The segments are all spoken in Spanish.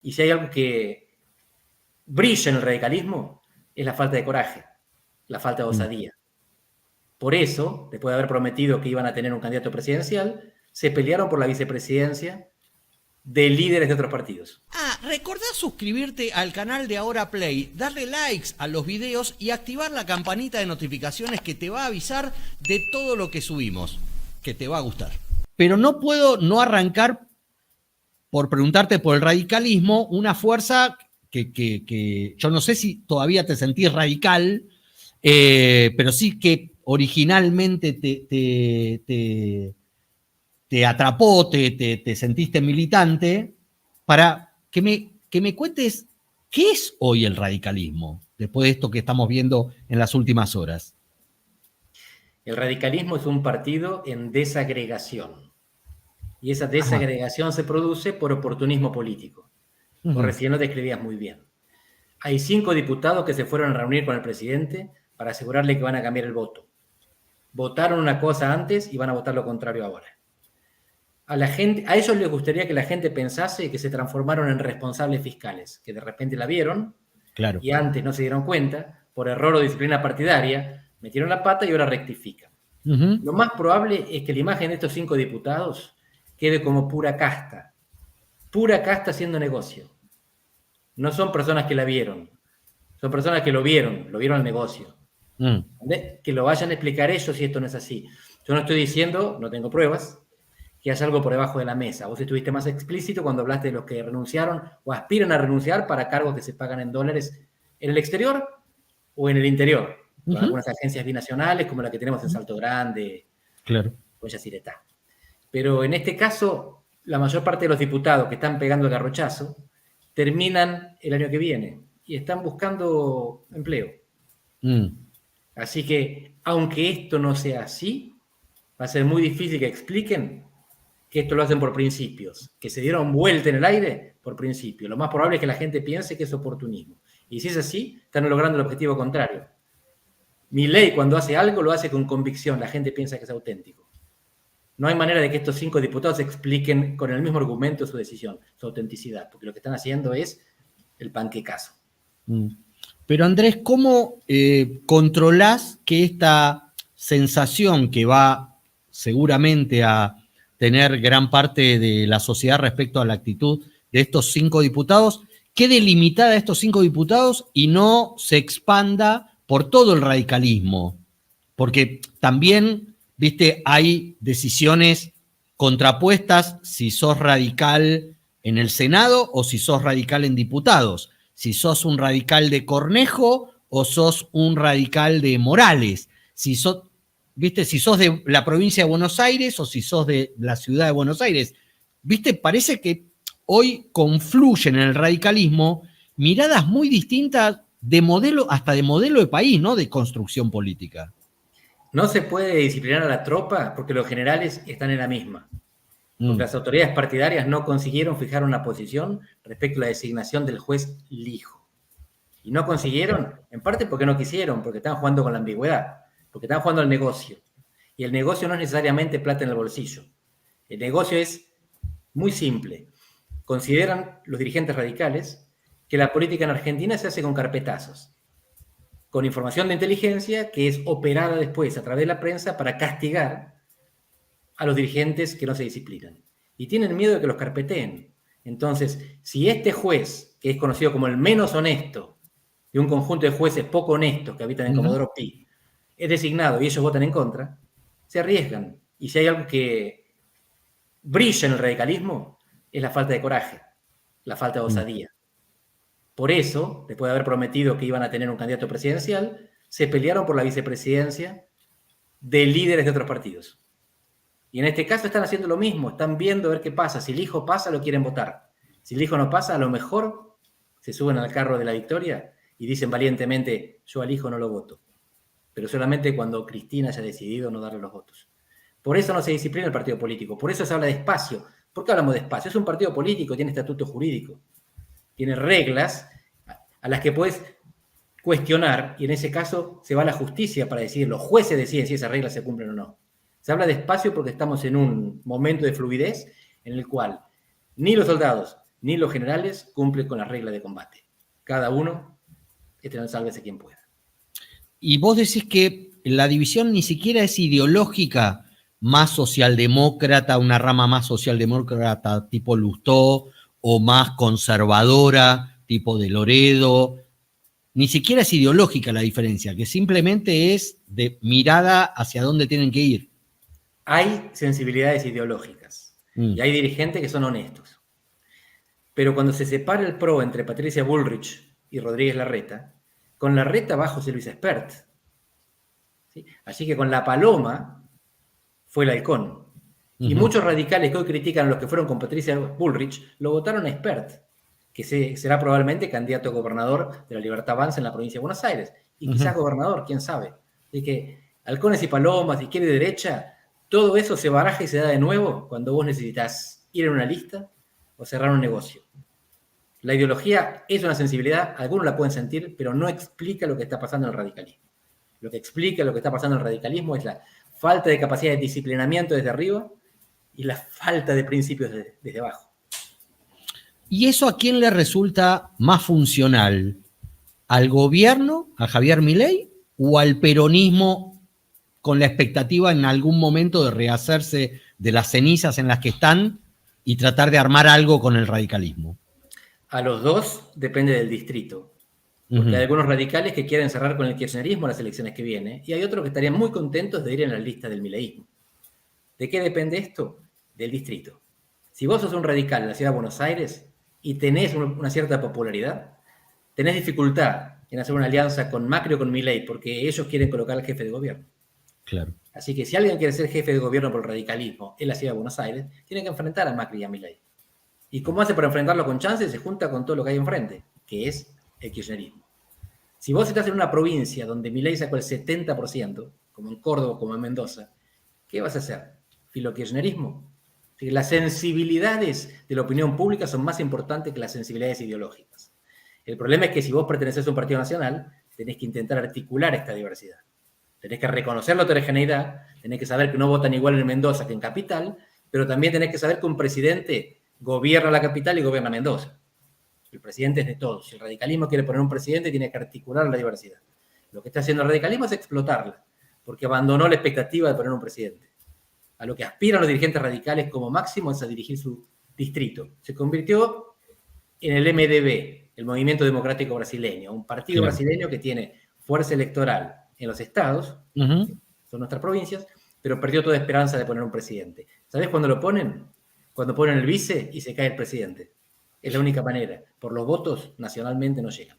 Y si hay algo que brilla en el radicalismo, es la falta de coraje, la falta de osadía. Por eso, después de haber prometido que iban a tener un candidato presidencial, se pelearon por la vicepresidencia de líderes de otros partidos. Recordá suscribirte al canal de Ahora Play, darle likes a los videos y activar la campanita de notificaciones que te va a avisar de todo lo que subimos, que te va a gustar. Pero no puedo no arrancar por preguntarte por el radicalismo, una fuerza que yo no sé si todavía te sentís radical, pero sí que originalmente te atrapó, te sentiste militante, para que me cuentes qué es hoy el radicalismo, después de esto que estamos viendo en las últimas horas. El radicalismo es un partido en desagregación. Y esa desagregación se produce por oportunismo político. Vos recién lo describías muy bien. Hay 5 diputados que se fueron a reunir con el presidente para asegurarle que van a cambiar el voto. Votaron una cosa antes y van a votar lo contrario ahora. A ellos les gustaría que la gente pensase que se transformaron en responsables fiscales, que de repente la vieron, claro, y antes no se dieron cuenta, por error o disciplina partidaria, metieron la pata y ahora rectifican. Lo más probable es que la imagen de estos 5 diputados quede como pura casta haciendo negocio. No son personas que la vieron, son personas que lo vieron al negocio. Que lo vayan a explicar ellos si esto no es así. Yo no estoy diciendo, no tengo pruebas, que haya algo por debajo de la mesa. Vos estuviste más explícito cuando hablaste de los que renunciaron o aspiran a renunciar para cargos que se pagan en dólares en el exterior o en el interior, con algunas agencias binacionales como la que tenemos en Salto Grande, claro, o Yacyretá. Pero en este caso, la mayor parte de los diputados que están pegando el garrochazo terminan el año que viene y están buscando empleo. Así que, aunque esto no sea así, va a ser muy difícil que expliquen que esto lo hacen por principios, que se dieron vuelta en el aire por principios. Lo más probable es que la gente piense que es oportunismo. Y si es así, están logrando el objetivo contrario. Milei, cuando hace algo, lo hace con convicción. La gente piensa que es auténtico. No hay manera de que estos 5 diputados expliquen con el mismo argumento su decisión, su autenticidad, porque lo que están haciendo es el panquecazo. Pero Andrés, ¿cómo controlás que esta sensación que va seguramente a tener gran parte de la sociedad respecto a la actitud de estos 5 diputados, quede limitada a estos 5 diputados y no se expanda por todo el radicalismo? Porque también, viste, hay decisiones contrapuestas si sos radical en el Senado o si sos radical en diputados, si sos un radical de Cornejo o sos un radical de Morales, si sos de la provincia de Buenos Aires o si sos de la ciudad de Buenos Aires. ¿Viste? Parece que hoy confluyen en el radicalismo miradas muy distintas de modelo, hasta de modelo de país, ¿no? De construcción política. No se puede disciplinar a la tropa porque los generales están en la misma. Porque las autoridades partidarias no consiguieron fijar una posición respecto a la designación del juez Lijo. Y no consiguieron, en parte porque no quisieron, porque están jugando con la ambigüedad, porque están jugando al negocio. Y el negocio no es necesariamente plata en el bolsillo. El negocio es muy simple. Consideran los dirigentes radicales que la política en Argentina se hace con carpetazos, con información de inteligencia que es operada después a través de la prensa para castigar a los dirigentes que no se disciplinan. Y tienen miedo de que los carpeteen. Entonces, si este juez, que es conocido como el menos honesto de un conjunto de jueces poco honestos que habitan en Comodoro Pi, es designado y ellos votan en contra, se arriesgan. Y si hay algo que brilla en el radicalismo, es la falta de coraje, la falta de osadía. Por eso, después de haber prometido que iban a tener un candidato presidencial, se pelearon por la vicepresidencia de líderes de otros partidos. Y en este caso están haciendo lo mismo, están viendo a ver qué pasa. Si el hijo pasa, lo quieren votar. Si el hijo no pasa, a lo mejor se suben al carro de la victoria y dicen valientemente, yo al hijo no lo voto. Pero solamente cuando Cristina haya decidido no darle los votos. Por eso no se disciplina el partido político, por eso se habla despacio. ¿Por qué hablamos despacio? Es un partido político, tiene estatuto jurídico, tiene reglas a las que puedes cuestionar y en ese caso se va a la justicia para decir, los jueces deciden si esas reglas se cumplen o no. Se habla despacio porque estamos en un momento de fluidez en el cual ni los soldados, ni los generales cumplen con las reglas de combate. Cada uno, sálvese quien pueda. Y vos decís que la división ni siquiera es ideológica, más socialdemócrata, una rama más socialdemócrata tipo Lustó, o más conservadora, tipo de Loredo. Ni siquiera es ideológica la diferencia, que simplemente es de mirada hacia dónde tienen que ir. Hay sensibilidades ideológicas y hay dirigentes que son honestos. Pero cuando se separa el PRO entre Patricia Bullrich y Rodríguez Larreta, con Larreta va José Luis Espert. ¿Sí? Así que con la paloma fue el halcón. Y muchos radicales que hoy critican a los que fueron con Patricia Bullrich lo votaron a Espert, que será probablemente candidato a gobernador de la Libertad Avanza en la provincia de Buenos Aires. Y quizás gobernador, quién sabe. Así que halcones y palomas, izquierda y derecha, todo eso se baraja y se da de nuevo cuando vos necesitas ir en una lista o cerrar un negocio. La ideología es una sensibilidad, algunos la pueden sentir, pero no explica lo que está pasando en el radicalismo. Lo que explica lo que está pasando en el radicalismo es la falta de capacidad de disciplinamiento desde arriba y la falta de principios desde abajo. ¿Y eso a quién le resulta más funcional? ¿Al gobierno, a Javier Milei, o al peronismo con la expectativa en algún momento de rehacerse de las cenizas en las que están y tratar de armar algo con el radicalismo? A los dos depende del distrito. Porque hay algunos radicales que quieren cerrar con el kirchnerismo las elecciones que vienen, y hay otros que estarían muy contentos de ir en la lista del mileísmo. ¿De qué depende esto? Del distrito. Si vos sos un radical en la ciudad de Buenos Aires y tenés una cierta popularidad, tenés dificultad en hacer una alianza con Macri o con Milei, porque ellos quieren colocar al jefe de gobierno. Claro. Así que si alguien quiere ser jefe de gobierno por el radicalismo en la ciudad de Buenos Aires, tiene que enfrentar a Macri y a Milei. ¿Y cómo hace para enfrentarlo con chances? Se junta con todo lo que hay enfrente, que es el kirchnerismo. Si vos estás en una provincia donde Milei sacó el 70%, como en Córdoba, como en Mendoza, ¿qué vas a hacer? ¿Filokirchnerismo? Las sensibilidades de la opinión pública son más importantes que las sensibilidades ideológicas. El problema es que si vos pertenecés a un partido nacional, tenés que intentar articular esta diversidad. Tenés que reconocer la heterogeneidad, tenés que saber que no votan igual en Mendoza que en Capital, pero también tenés que saber que un presidente gobierna la capital y gobierna Mendoza. El presidente es de todos. Si el radicalismo quiere poner un presidente, tiene que articular la diversidad. Lo que está haciendo el radicalismo es explotarla, porque abandonó la expectativa de poner un presidente. A lo que aspiran los dirigentes radicales como máximo es a dirigir su distrito. Se convirtió en el MDB, el Movimiento Democrático Brasileño, un partido brasileño que tiene fuerza electoral en los estados, son nuestras provincias, pero perdió toda esperanza de poner un presidente. ¿Sabés cuándo lo ponen? Cuando ponen el vice y se cae el presidente. Es la única manera. Por los votos, nacionalmente no llegan.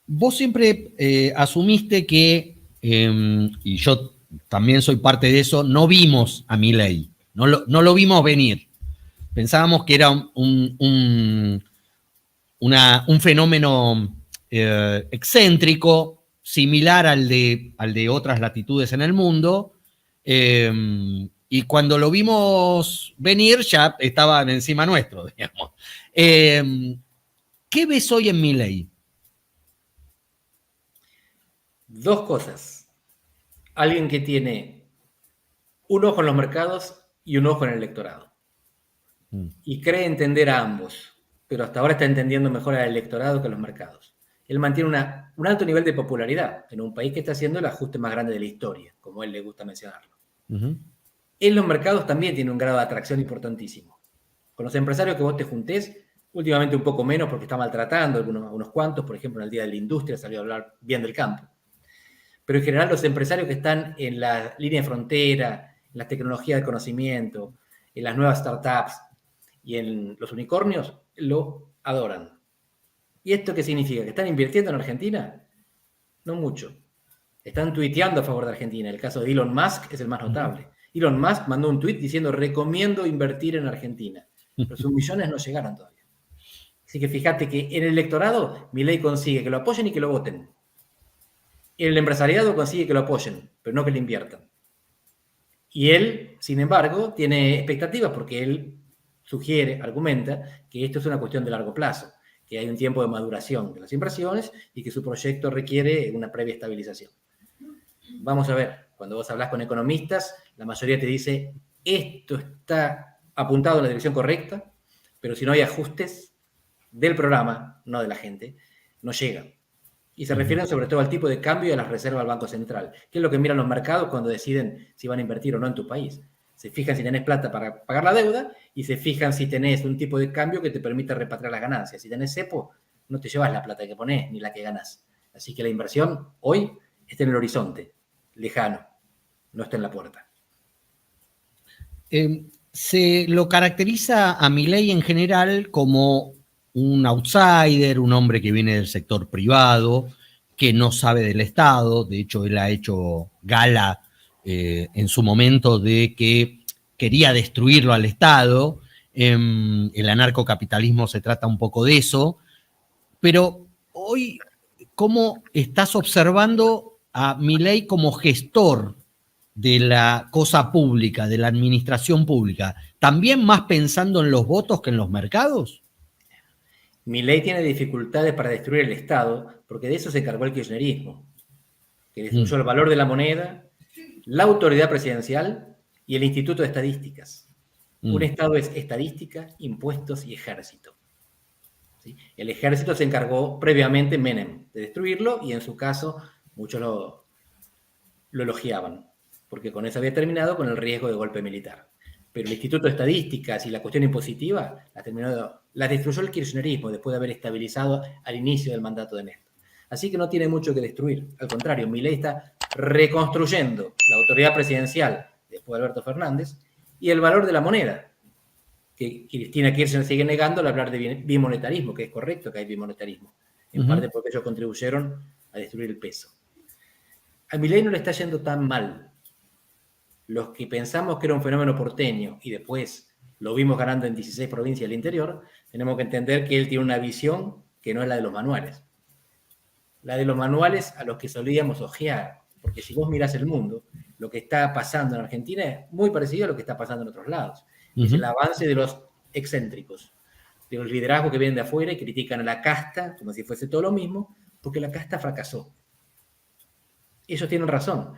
Vos siempre asumiste que, y yo también soy parte de eso, no vimos a Milei, no lo vimos venir. Pensábamos que era un fenómeno excéntrico, similar al de otras latitudes en el mundo, y cuando lo vimos venir ya estaban encima nuestro, digamos. ¿Qué ves hoy en Milei? Dos cosas. Alguien que tiene un ojo en los mercados y un ojo en el electorado. Y cree entender a ambos, pero hasta ahora está entendiendo mejor al electorado que a los mercados. Él mantiene un alto nivel de popularidad en un país que está haciendo el ajuste más grande de la historia, como a él le gusta mencionarlo. En los mercados también tiene un grado de atracción importantísimo. Con los empresarios que vos te juntés, últimamente un poco menos porque está maltratando a unos cuantos, por ejemplo, en el Día de la Industria salió a hablar bien del campo. Pero en general los empresarios que están en la línea de frontera, en la tecnología del conocimiento, en las nuevas startups y en los unicornios, lo adoran. ¿Y esto qué significa? ¿Que están invirtiendo en Argentina? No mucho. Están tuiteando a favor de Argentina. El caso de Elon Musk es el más notable. Elon Musk mandó un tuit diciendo recomiendo invertir en Argentina. Pero sus millones no llegaron todavía. Así que fíjate que en el electorado Milei consigue que lo apoyen y que lo voten. En el empresariado consigue que lo apoyen, pero no que le inviertan. Y él, sin embargo, tiene expectativas porque él sugiere, argumenta, que esto es una cuestión de largo plazo, que hay un tiempo de maduración de las inversiones y que su proyecto requiere una previa estabilización. Vamos a ver, cuando vos hablas con economistas, la mayoría te dice, esto está apuntado en la dirección correcta, pero si no hay ajustes del programa, no de la gente, no llega. Y se refieren sobre todo al tipo de cambio y a las reservas del Banco Central, que es lo que miran los mercados cuando deciden si van a invertir o no en tu país. Se fijan si tenés plata para pagar la deuda y se fijan si tenés un tipo de cambio que te permita repatriar las ganancias. Si tenés cepo, no te llevas la plata que ponés ni la que ganás. Así que la inversión hoy está en el horizonte, lejano, no está en la puerta. Se lo caracteriza a Milei en general como un outsider, un hombre que viene del sector privado, que no sabe del Estado. De hecho, él ha hecho gala en su momento de que quería destruirlo al Estado. El anarcocapitalismo se trata un poco de eso. Pero hoy, ¿cómo estás observando a Milei como gestor de la cosa pública, de la administración pública? ¿También más pensando en los votos que en los mercados? Milei tiene dificultades para destruir el Estado porque de eso se encargó el kirchnerismo, que destruyó el valor de la moneda, la autoridad presidencial y el Instituto de Estadísticas. Un Estado es estadística, impuestos y ejército. ¿Sí? El ejército se encargó previamente Menem de destruirlo y en su caso muchos lo elogiaban, porque con eso había terminado con el riesgo de golpe militar. Pero el Instituto de Estadísticas y la cuestión impositiva la destruyó el kirchnerismo después de haber estabilizado al inicio del mandato de Néstor. Así que no tiene mucho que destruir. Al contrario, Milei está reconstruyendo la autoridad presidencial después de Alberto Fernández y el valor de la moneda, que Cristina Kirchner sigue negando al hablar de bimonetarismo, que es correcto que hay bimonetarismo, en parte porque ellos contribuyeron a destruir el peso. A Milei no le está yendo tan mal. Los que pensamos que era un fenómeno porteño y después lo vimos ganando en 16 provincias del interior, tenemos que entender que él tiene una visión que no es la de los manuales. La de los manuales a los que solíamos ojear, porque si vos mirás el mundo, lo que está pasando en Argentina es muy parecido a lo que está pasando en otros lados. Es el avance de los excéntricos, de los liderazgos que vienen de afuera y critican a la casta como si fuese todo lo mismo, porque la casta fracasó. Ellos tienen razón.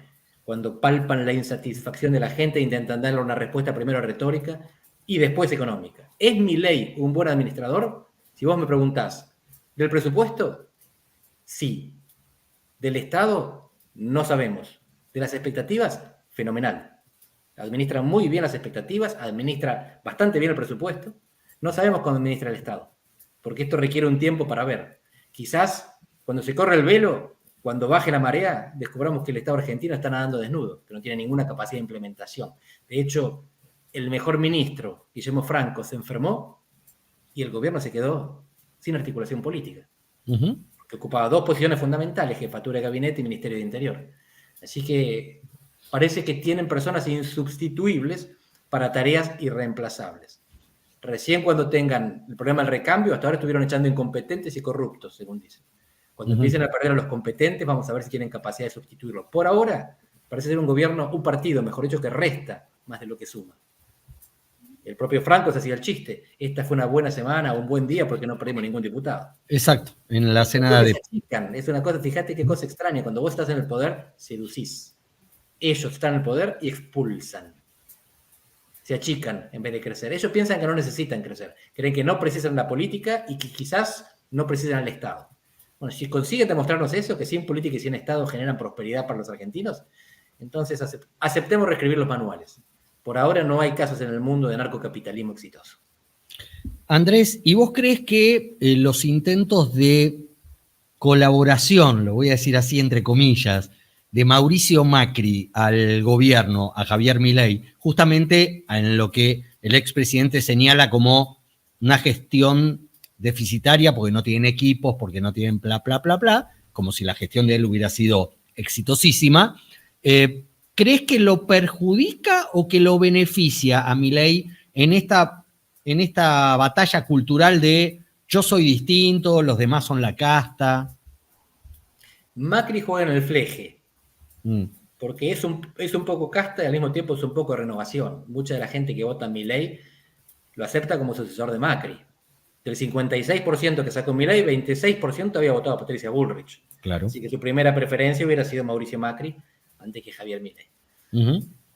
Cuando palpan la insatisfacción de la gente, intentan darle una respuesta primero retórica y después económica. ¿Es Milei un buen administrador? Si vos me preguntás, ¿del presupuesto? Sí. ¿Del Estado? No sabemos. ¿De las expectativas? Fenomenal. Administra muy bien las expectativas, administra bastante bien el presupuesto. No sabemos cómo administra el Estado, porque esto requiere un tiempo para ver. Quizás cuando se corre el velo, cuando baje la marea, descubramos que el Estado argentino está nadando desnudo, que no tiene ninguna capacidad de implementación. De hecho, el mejor ministro, Guillermo Franco, se enfermó y el gobierno se quedó sin articulación política, que ocupaba dos posiciones fundamentales, jefatura de gabinete y ministerio de Interior. Así que parece que tienen personas insubstituibles para tareas irreemplazables. Recién cuando tengan el problema del recambio, hasta ahora estuvieron echando incompetentes y corruptos, según dicen. Cuando empiecen a perder a los competentes, vamos a ver si tienen capacidad de sustituirlos. Por ahora, parece ser un partido, mejor dicho, que resta más de lo que suma. El propio Franco se hacía el chiste. Esta fue una buena semana, un buen día, porque no perdimos ningún diputado. Exacto, en la cena de... Es una cosa, fíjate qué cosa extraña. Cuando vos estás en el poder, seducís. Ellos están en el poder y expulsan. Se achican en vez de crecer. Ellos piensan que no necesitan crecer. Creen que no precisan la política y que quizás no precisan el Estado. Bueno, si consiguen demostrarnos eso, que sin política y sin Estado generan prosperidad para los argentinos, entonces aceptemos reescribir los manuales. Por ahora no hay casos en el mundo de narcocapitalismo exitoso. Andrés, ¿y vos crees que los intentos de colaboración, lo voy a decir así entre comillas, de Mauricio Macri al gobierno, a Javier Milei, justamente en lo que el expresidente señala como una gestión deficitaria porque no tienen equipos, porque no tienen bla, bla, bla, bla, como si la gestión de él hubiera sido exitosísima, ¿crees que lo perjudica o que lo beneficia a Milei en esta batalla cultural de yo soy distinto, los demás son la casta? Macri juega en el fleje, porque es un poco casta y al mismo tiempo es un poco renovación. Mucha de la gente que vota a Milei lo acepta como sucesor de Macri. Del 56% que sacó Milei, 26% había votado a Patricia Bullrich. Claro. Así que su primera preferencia hubiera sido Mauricio Macri antes que Javier Milei.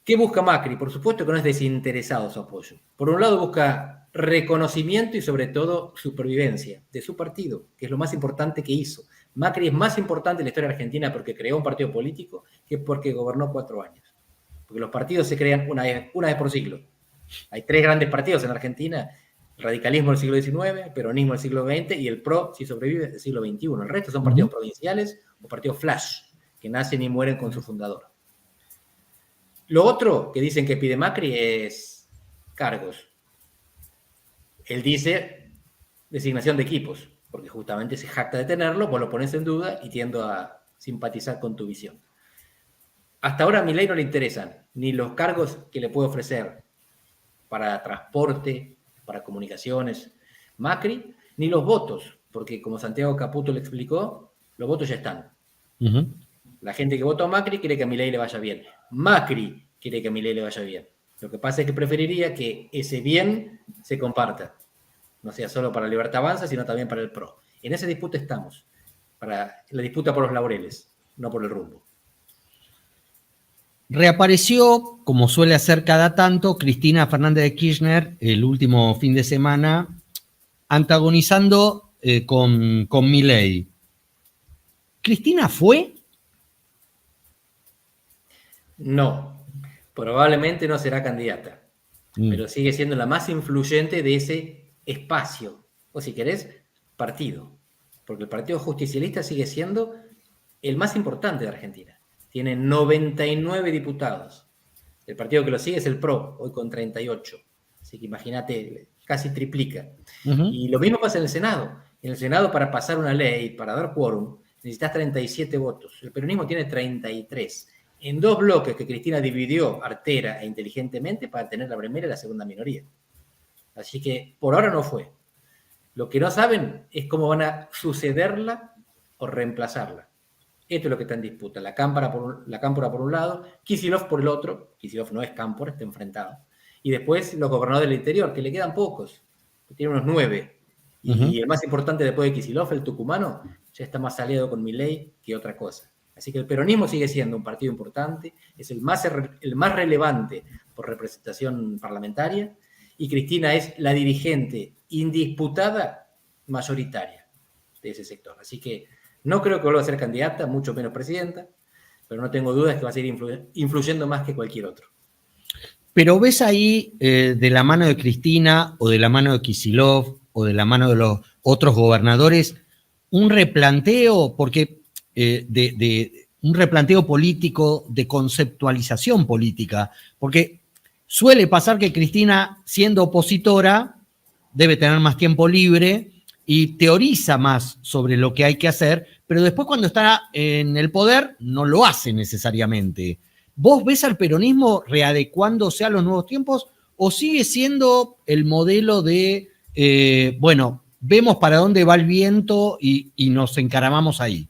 ¿Qué busca Macri? Por supuesto que no es desinteresado su apoyo. Por un lado busca reconocimiento y sobre todo supervivencia de su partido, que es lo más importante que hizo. Macri es más importante en la historia argentina porque creó un partido político que porque gobernó 4 años. Porque los partidos se crean una vez por siglo. Hay 3 grandes partidos en Argentina: el radicalismo del siglo XIX, el peronismo del siglo XX y el PRO, si sobrevive, del siglo XXI. El resto son partidos provinciales o partidos flash, que nacen y mueren con su fundador. Lo otro que dicen que pide Macri es cargos. Él dice designación de equipos, porque justamente se jacta de tenerlo, vos lo pones en duda y tiendo a simpatizar con tu visión. Hasta ahora a Milei no le interesan ni los cargos que le puede ofrecer para transporte, para comunicaciones Macri, ni los votos, porque como Santiago Caputo le explicó, los votos ya están. La gente que votó a Macri quiere que a Milei le vaya bien. Macri quiere que a Milei le vaya bien. Lo que pasa es que preferiría que ese bien se comparta. No sea solo para Libertad Avanza, sino también para el PRO. En esa disputa estamos. Para la disputa por los laureles, no por el rumbo. Reapareció, como suele hacer cada tanto, Cristina Fernández de Kirchner el último fin de semana, antagonizando con Milei. ¿Cristina fue? No, probablemente no será candidata, pero sigue siendo la más influyente de ese espacio, o si querés, partido, porque el Partido Justicialista sigue siendo el más importante de Argentina. Tiene 99 diputados. El partido que lo sigue es el PRO, hoy con 38. Así que imagínate, casi triplica. Y lo mismo pasa en el Senado. En el Senado, para pasar una ley, para dar quórum, necesitas 37 votos. El peronismo tiene 33. En 2 bloques que Cristina dividió artera e inteligentemente para tener la primera y la segunda minoría. Así que por ahora no fue. Lo que no saben es cómo van a sucederla o reemplazarla. Esto es lo que está en disputa. La Cámpora por un lado, Kicillof por el otro. Kicillof no es Cámpora, está enfrentado. Y después los gobernadores del interior, que le quedan pocos. Tiene unos 9. Y el más importante después de Kicillof, el tucumano, ya está más aliado con Milei que otra cosa. Así que el peronismo sigue siendo un partido importante, es el más relevante por representación parlamentaria, y Cristina es la dirigente indisputada mayoritaria de ese sector. Así que no creo que vuelva a ser candidata, mucho menos presidenta, pero no tengo dudas que va a seguir influyendo más que cualquier otro. Pero ves ahí, de la mano de Cristina, o de la mano de Kicillof, o de la mano de los otros gobernadores, un replanteo, porque un replanteo político, de conceptualización política, porque suele pasar que Cristina, siendo opositora, debe tener más tiempo libre y teoriza más sobre lo que hay que hacer, pero después cuando está en el poder no lo hace necesariamente. ¿Vos ves al peronismo readecuándose a los nuevos tiempos o sigue siendo el modelo de, bueno, vemos para dónde va el viento y nos encaramamos ahí?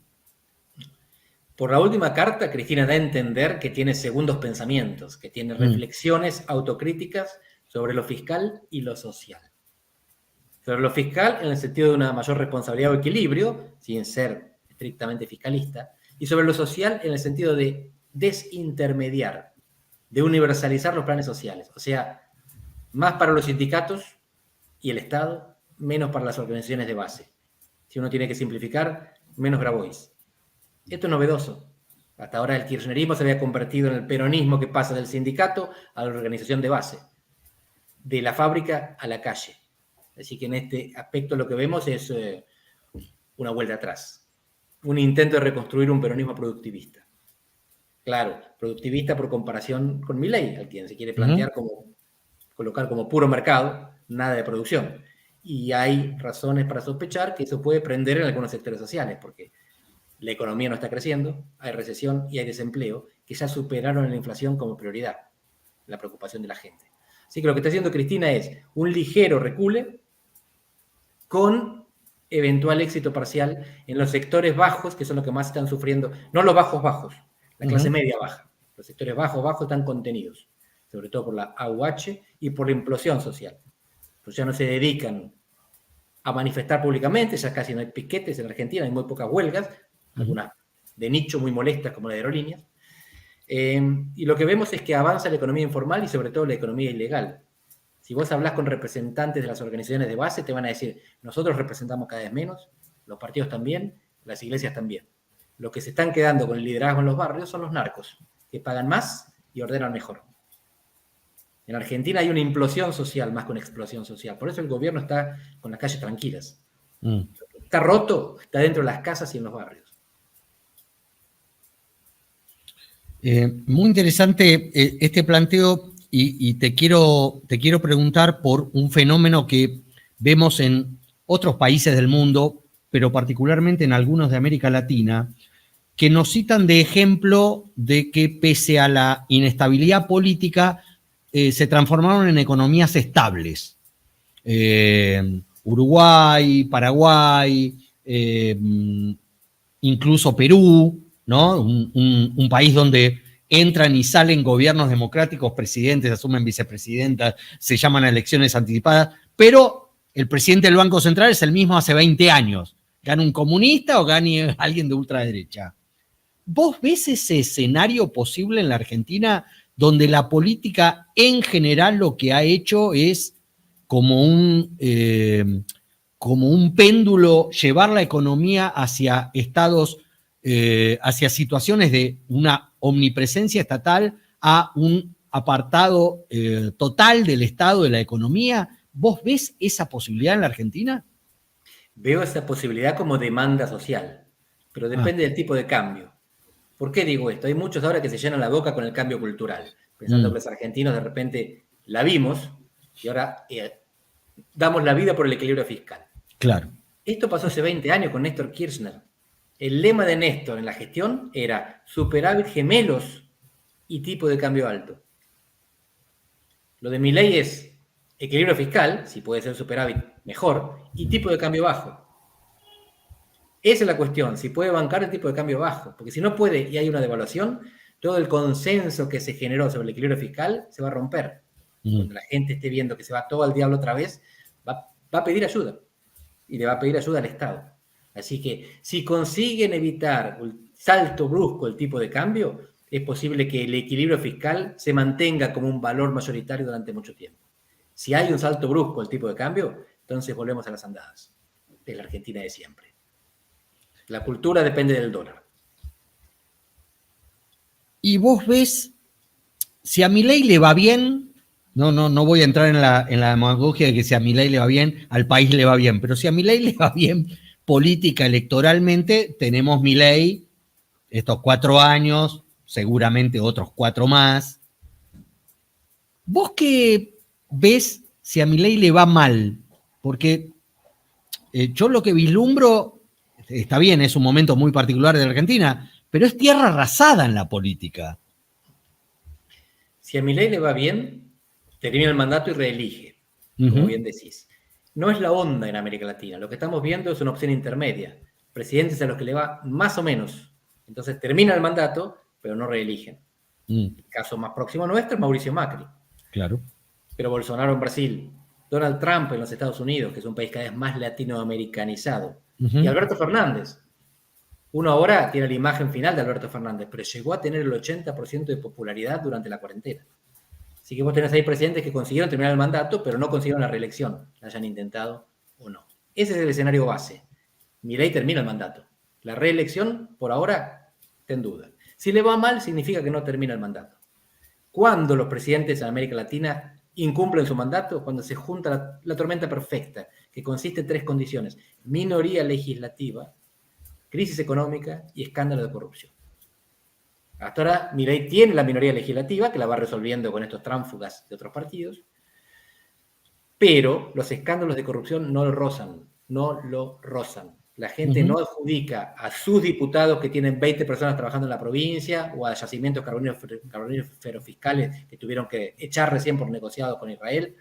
Por la última carta, Cristina da a entender que tiene segundos pensamientos, que tiene reflexiones autocríticas sobre lo fiscal y lo social. Sobre lo fiscal en el sentido de una mayor responsabilidad o equilibrio, sin ser estrictamente fiscalista, y sobre lo social en el sentido de desintermediar, de universalizar los planes sociales. O sea, más para los sindicatos y el Estado, menos para las organizaciones de base. Si uno tiene que simplificar, menos Grabois. Esto es novedoso. Hasta ahora el kirchnerismo se había convertido en el peronismo que pasa del sindicato a la organización de base, de la fábrica a la calle. Así que en este aspecto lo que vemos es una vuelta atrás, un intento de reconstruir un peronismo productivista. Claro, productivista por comparación con Milei, al quien se quiere plantear colocar como puro mercado, nada de producción. Y hay razones para sospechar que eso puede prender en algunos sectores sociales, porque la economía no está creciendo, hay recesión y hay desempleo, que ya superaron la inflación como prioridad, la preocupación de la gente. Así que lo que está haciendo Cristina es un ligero recule con eventual éxito parcial en los sectores bajos, que son los que más están sufriendo, no los bajos, la clase media baja. Los sectores bajos están contenidos, sobre todo por la AUH y por la implosión social. Pues ya no se dedican a manifestar públicamente, ya casi no hay piquetes en Argentina, hay muy pocas huelgas, algunas de nicho muy molestas como la de aerolíneas. Y lo que vemos es que avanza la economía informal y sobre todo la economía ilegal. Si vos hablás con representantes de las organizaciones de base, te van a decir, nosotros representamos cada vez menos, los partidos también, las iglesias también. Los que se están quedando con el liderazgo en los barrios son los narcos, que pagan más y ordenan mejor. En Argentina hay una implosión social más que una explosión social. Por eso el gobierno está con las calles tranquilas. Está roto, está dentro de las casas y en los barrios. Muy interesante este planteo y te quiero preguntar por un fenómeno que vemos en otros países del mundo, pero particularmente en algunos de América Latina, que nos citan de ejemplo de que pese a la inestabilidad política se transformaron en economías estables. Uruguay, Paraguay, incluso Perú, ¿no? Un país donde entran y salen gobiernos democráticos, presidentes, asumen vicepresidentas, se llaman a elecciones anticipadas, pero el presidente del Banco Central es el mismo hace 20 años. ¿Gana un comunista o gane alguien de ultraderecha? ¿Vos ves ese escenario posible en la Argentina donde la política en general lo que ha hecho es como un péndulo llevar la economía hacia estados, hacia situaciones de una omnipresencia estatal a un apartado total del Estado de la economía? ¿Vos ves esa posibilidad en la Argentina? Veo esa posibilidad como demanda social, pero depende del tipo de cambio. ¿Por qué digo esto? Hay muchos ahora que se llenan la boca con el cambio cultural, pensando que los argentinos de repente la vimos y ahora damos la vida por el equilibrio fiscal. Claro. Esto pasó hace 20 años con Néstor Kirchner. El lema de Néstor en la gestión era superávit gemelos y tipo de cambio alto. Lo de Milei es equilibrio fiscal, si puede ser superávit, mejor, y tipo de cambio bajo. Esa es la cuestión, si puede bancar el tipo de cambio bajo, porque si no puede y hay una devaluación, todo el consenso que se generó sobre el equilibrio fiscal se va a romper. Cuando la gente esté viendo que se va todo al diablo otra vez, va a pedir ayuda, y le va a pedir ayuda al Estado. Así que si consiguen evitar un salto brusco del tipo de cambio, es posible que el equilibrio fiscal se mantenga como un valor mayoritario durante mucho tiempo. Si hay un salto brusco del tipo de cambio, entonces volvemos a las andadas. Es la Argentina de siempre. La cultura depende del dólar. Y vos ves, si a Milei le va bien, no voy a entrar en la demagogia de que si a Milei le va bien, al país le va bien, pero si a Milei le va bien política electoralmente, tenemos Milei estos 4 años, seguramente otros 4 más. ¿Vos qué ves si a Milei le va mal? Porque yo lo que vislumbro, está bien, es un momento muy particular de la Argentina, pero es tierra arrasada en la política. Si a Milei le va bien, termina el mandato y reelige, como bien decís. No es la onda en América Latina. Lo que estamos viendo es una opción intermedia. Presidentes a los que le va más o menos. Entonces termina el mandato, pero no reeligen. El caso más próximo nuestro es Mauricio Macri. Claro. Pero Bolsonaro en Brasil, Donald Trump en los Estados Unidos, que es un país cada vez más latinoamericanizado, y Alberto Fernández. Uno ahora tiene la imagen final de Alberto Fernández, pero llegó a tener el 80% de popularidad durante la cuarentena. Así que vos tenés ahí presidentes que consiguieron terminar el mandato, pero no consiguieron la reelección, la hayan intentado o no. Ese es el escenario base. Milei termina el mandato. La reelección, por ahora, está en duda. Si le va mal, significa que no termina el mandato. ¿Cuándo los presidentes en América Latina incumplen su mandato? Cuando se junta la tormenta perfecta, que consiste en 3 condiciones: minoría legislativa, crisis económica y escándalo de corrupción. Hasta ahora Milei tiene la minoría legislativa, que la va resolviendo con estos tránsfugas de otros partidos, pero los escándalos de corrupción no lo rozan. La gente no adjudica a sus diputados que tienen 20 personas trabajando en la provincia o a yacimientos carboníferos fiscales que tuvieron que echar recién por negociados con Israel.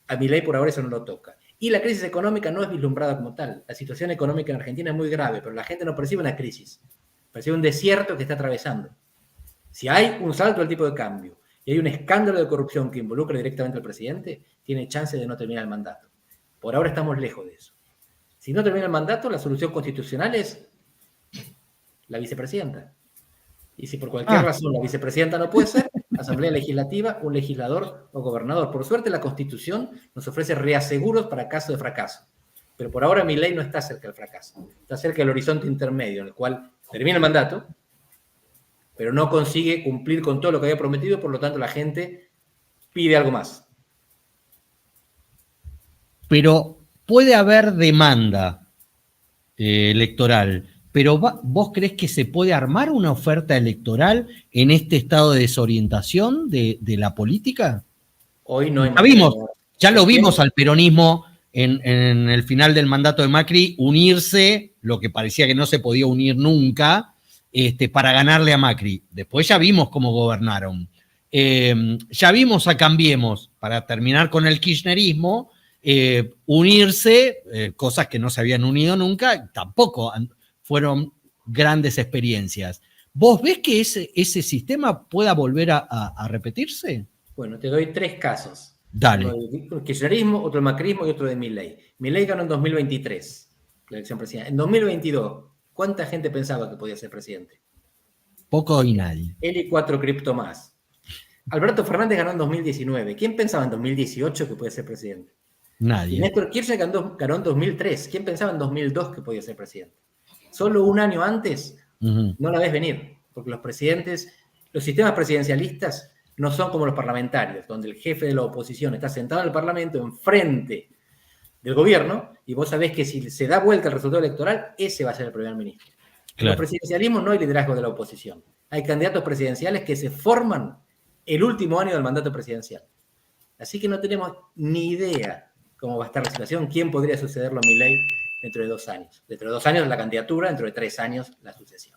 A Milei por ahora eso no lo toca. Y la crisis económica no es vislumbrada como tal. La situación económica en Argentina es muy grave, pero la gente no percibe una crisis. Percibe un desierto que está atravesando. Si hay un salto del tipo de cambio y hay un escándalo de corrupción que involucra directamente al presidente, tiene chance de no terminar el mandato. Por ahora estamos lejos de eso. Si no termina el mandato, la solución constitucional es la vicepresidenta. Y si por cualquier razón la vicepresidenta no puede ser, asamblea legislativa, un legislador o gobernador. Por suerte, la Constitución nos ofrece reaseguros para caso de fracaso. Pero por ahora Milei no está cerca del fracaso. Está cerca del horizonte intermedio, en el cual termina el mandato, pero no consigue cumplir con todo lo que había prometido, por lo tanto la gente pide algo más. Pero puede haber demanda electoral, pero ¿vos crees que se puede armar una oferta electoral en este estado de desorientación de la política? Hoy no hay ya lo vimos al peronismo en el final del mandato de Macri unirse, lo que parecía que no se podía unir nunca, para ganarle a Macri. Después ya vimos cómo gobernaron. Ya vimos a Cambiemos, para terminar con el kirchnerismo, unirse, cosas que no se habían unido nunca, tampoco fueron grandes experiencias. ¿Vos ves que ese sistema pueda volver a repetirse? Bueno, te doy 3 casos. Dale. Uno del kirchnerismo, otro del macrismo y otro de Milei. Milei ganó en 2023 la elección presidencial. En 2022, ¿cuánta gente pensaba que podía ser presidente? Poco y nadie. Él y 4 cripto más. Alberto Fernández ganó en 2019. ¿Quién pensaba en 2018 que podía ser presidente? Nadie. Y Néstor Kirchner ganó en 2003. ¿Quién pensaba en 2002 que podía ser presidente? Solo un año antes no la ves venir, porque los presidentes, los sistemas presidencialistas no son como los parlamentarios, donde el jefe de la oposición está sentado en el Parlamento enfrente del gobierno y vos sabés que si se da vuelta el resultado electoral, ese va a ser el primer ministro. Claro. En los presidencialismos no hay liderazgo de la oposición. Hay candidatos presidenciales que se forman el último año del mandato presidencial. Así que no tenemos ni idea cómo va a estar la situación, quién podría sucederlo a Milei dentro de 2 años. Dentro de 2 años la candidatura, dentro de 3 años la sucesión.